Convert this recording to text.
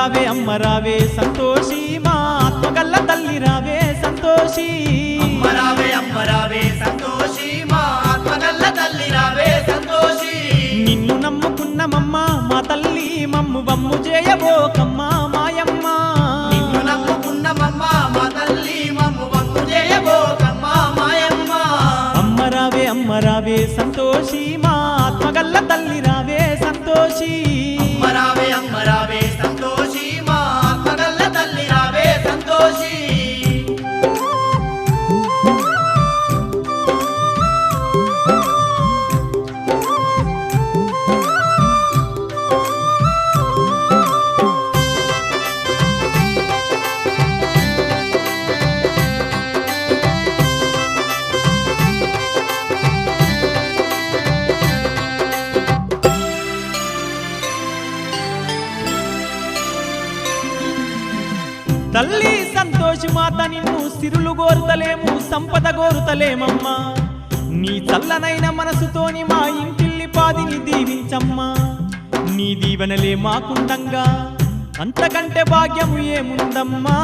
అమ్మ రావే సంతోషి మా ఆత్మగల్ల తల్లి రావే సంతోషి అమ్మ రావే సంతోషి మా ఆత్మగల్ల తల్లి రావే సంతోషి నిన్ను నమ్ముకున్నమమ్మ మా తల్లి మమ్ము బమ్ము చేయబోకమ్మ మాయమ్మ నిన్ను నమ్ముకున్నమమ్మ మా తల్లి మమ్ము బమ్ము చేయబోకమ్మ మాయమ్మ అమ్మ రావే సంతోషి మా ఆత్మగల్ల తల్లి రావే సంతోషి అమ్మ రావే సంతోషి మా ఆత్మగల్ల తల్లి రావే సంతోషి తల్లి సంతోషి మాత నిన్ను సిరులు గోరుతలేము సంపద గోరుతలేమమ్మా నీ చల్లనైన మనసుతోని మా ఇంటిల్లి పాదిని దీవించమ్మా నీ దీవెనలే మాకుండంగా అంతకంటే భాగ్యము ఏముందమ్మా